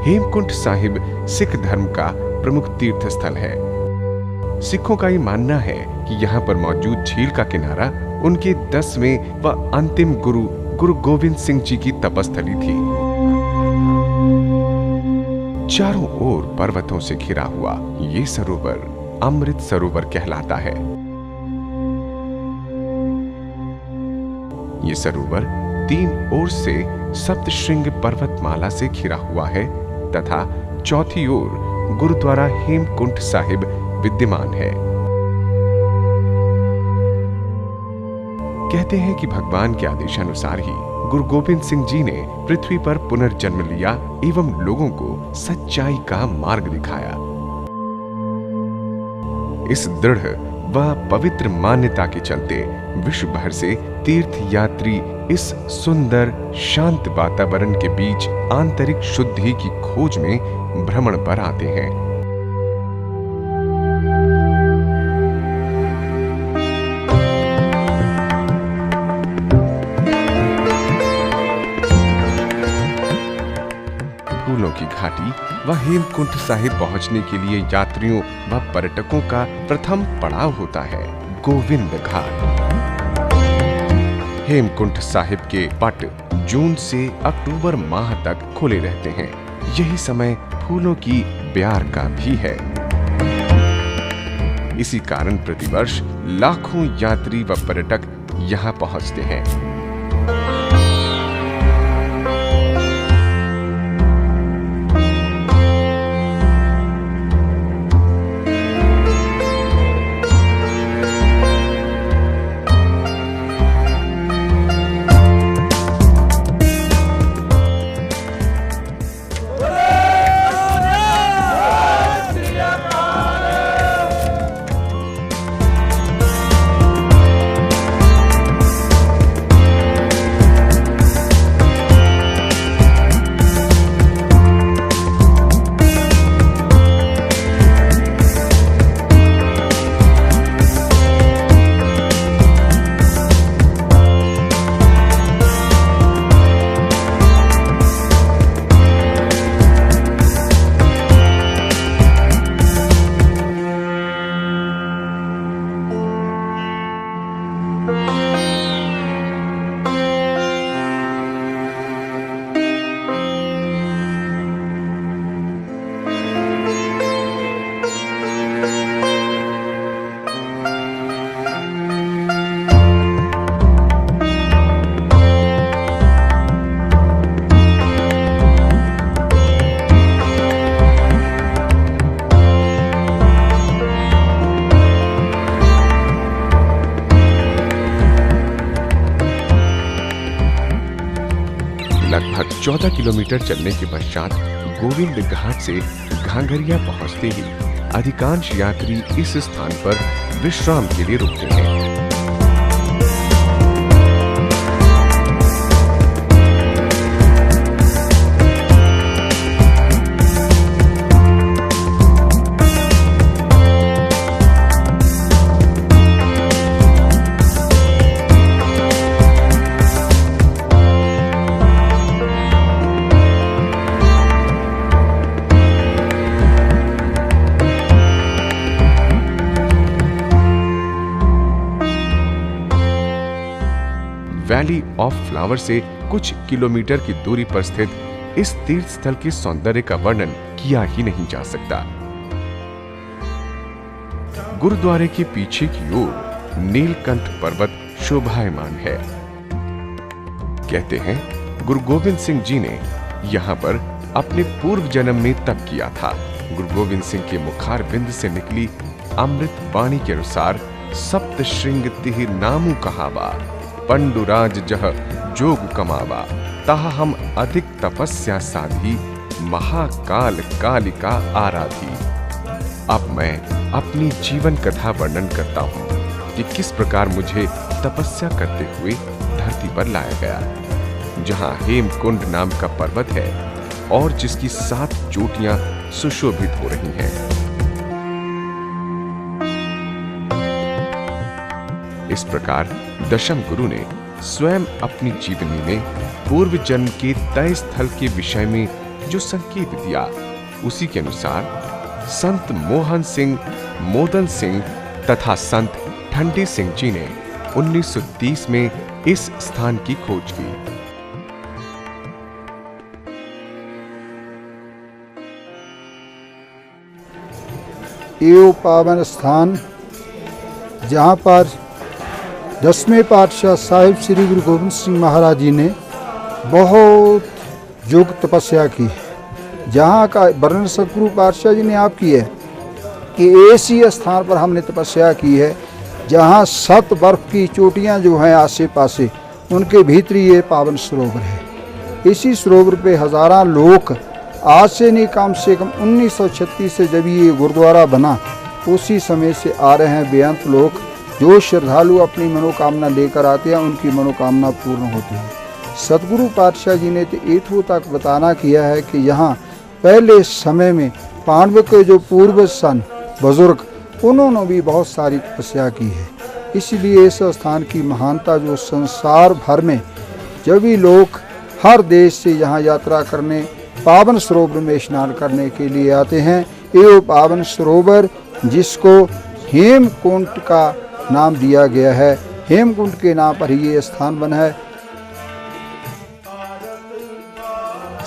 हेमकुंट साहिब सिख धर्म का प्रमुख तीर्थ स्थल है। सिखों का ये मानना है कि यहाँ पर मौजूद झील का किनारा उनके 10वें व अंतिम गुरु गोविंद सिंह जी की तपस्थली थी। चारों ओर पर्वतों से घिरा हुआ ये सरोवर अमृत सरोवर कहलाता है। ये सरोवर 3 ओर से सप्तशृंग पर्वतमाला से घिरा हुआ है तथा चौथी ओर गुरुद्वारा हेमकुंट साहिब विद्यमान है। कहते हैं कि भगवान के आदेशानुसार ही गुरु गोविंद सिंह जी ने पृथ्वी पर पुनर्जन्म लिया एवं लोगों को सच्चाई का मार्ग दिखाया। इस दृढ़ व पवित्र मान्यता के चलते विश्व भर से तीर्थ यात्री इस सुंदर शांत वातावरण के बीच आंतरिक शुद्धि की खोज में भ्रमण पर आते हैं। फूलों की घाटी व हेमकुंट साहिब पहुंचने के लिए यात्रियों व पर्यटकों का प्रथम पड़ाव होता है गोविंद घाट। हेमकुंट साहिब के पट जून से अक्टूबर माह तक खुले रहते हैं। यही समय फूलों की ब्यार का भी है। इसी कारण प्रतिवर्ष लाखों यात्री व पर्यटक यहाँ पहुंचते हैं। लगभग 14 किलोमीटर चलने के पश्चात गोविंद घाट से घांघरिया पहुंचते ही अधिकांश यात्री इस स्थान पर विश्राम के लिए रुकते हैं। वैली ऑफ फ्लावर से कुछ किलोमीटर की दूरी पर स्थित इस तीर्थ स्थल के सौंदर्य का वर्णन किया ही नहीं जा सकता। गुरुद्वारे के पीछे की ओर नीलकंठ पर्वत शोभायमान है। कहते हैं गुरु गोविंद सिंह जी ने यहाँ पर अपने पूर्व जन्म में तप किया था। गुरु गोविंद सिंह के मुखार बिंद से निकली अमृत वाणी के अनुसार सप्त श्रृंग तिहि नामु कहावा, पंडुराज जह जोग कमावा, ताहा हम अधिक तपस्या साधी, महाकाल कालिका आराधी। अब मैं अपनी जीवन कथा वर्णन करता हूँ कि किस प्रकार मुझे तपस्या करते हुए धरती पर लाया गया, जहाँ हेमकुंड नाम का पर्वत है और जिसकी 7 चोटियां सुशोभित हो रही हैं। इस प्रकार दशम गुरु ने स्वयं अपनी जीवनी में पूर्व जन्म के तय स्थल के विषय में जो संकेत दिया, उसी के अनुसार संत मोहन सिंह, मोदन सिंह तथा संत ठंडी सिंह जी ने 1930 में इस स्थान की खोज की। ये पावन स्थान जहाँ पर 10वें पातशाह साहिब श्री गुरु गोविंद सिंह महाराज जी ने बहुत योग तपस्या की, जहाँ का वर्णन सतगुरु पातशाह जी ने आप की है कि ऐसी स्थान पर हमने तपस्या की है जहाँ 7 बर्फ की चोटियाँ जो हैं आसे पासे, उनके भीतर ये पावन सरोवर है। इसी सरोवर पे हज़ारों लोग आज से नहीं, कम से कम 1936 से जब ये गुरुद्वारा बना उसी समय से आ रहे हैं बेअंत लोग। जो श्रद्धालु अपनी मनोकामना लेकर आते हैं उनकी मनोकामना पूर्ण होती है। सतगुरु पातशाह जी ने तो एथों तक बताना किया है कि यहाँ पहले समय में पांडव के जो पूर्वज सन बुजुर्ग, उन्होंने भी बहुत सारी तपस्या की है। इसलिए इस स्थान की महानता जो संसार भर में जब भी लोग हर देश से यहाँ यात्रा करने, पावन सरोवर में स्नान करने के लिए आते हैं। ये पावन सरोवर जिसको हेमकुंड का नाम दिया गया है, हेमकुंड के नाम पर ही ये स्थान बना है।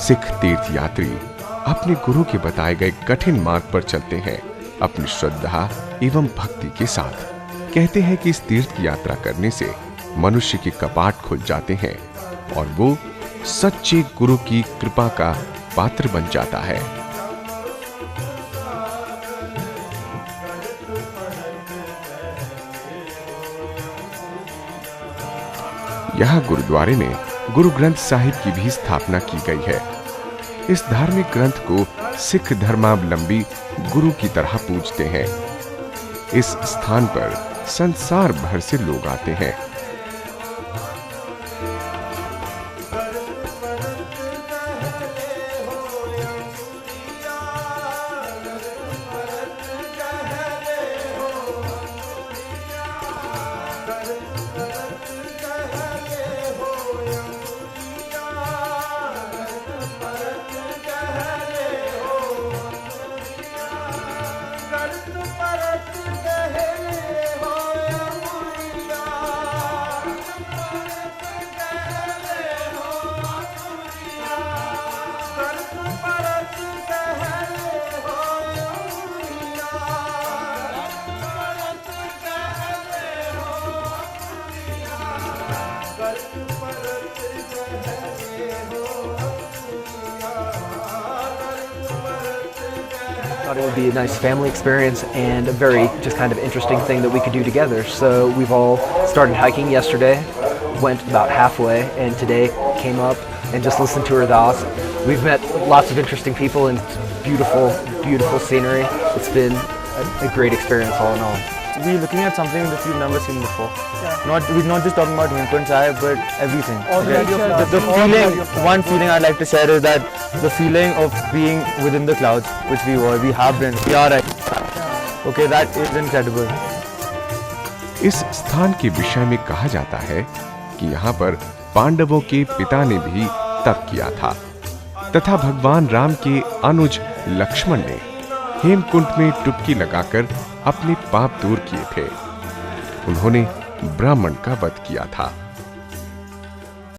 सिख तीर्थ यात्री अपने गुरु के बताए गए कठिन मार्ग पर चलते हैं अपनी श्रद्धा एवं भक्ति के साथ। कहते हैं कि इस तीर्थ की यात्रा करने से मनुष्य के कपाट खुल जाते हैं और वो सच्चे गुरु की कृपा का पात्र बन जाता है। यहाँ गुरुद्वारे में गुरु ग्रंथ साहिब की भी स्थापना की गई है। इस धार्मिक ग्रंथ को सिख धर्मावलंबी गुरु की तरह पूजते हैं। इस स्थान पर संसार भर से लोग आते हैं। Thought it would be a nice family experience and a very just kind of interesting thing that we could do together. So we've all started hiking yesterday, went about halfway, and today came up and just listened to Ardas. We've met lots of interesting people and beautiful, beautiful scenery. It's been a great experience all in all. We're looking at something that we've never seen before. We're not just talking about Hemkund Sahib, but everything. Okay? The feeling, one feeling I'd like to share is that the feeling of being within the clouds, which we have been, we are right. Okay, that is incredible. इस स्थान के विषय में कहा जाता है कि यहाँ पर पांडवों के पिता ने भी तप किया था तथा भगवान राम के अनुज लक्ष्मण ने हेमकुंड में डुबकी लगाकर अपने पाप दूर किए थे। उन्होंने ब्राह्मण का वध किया था।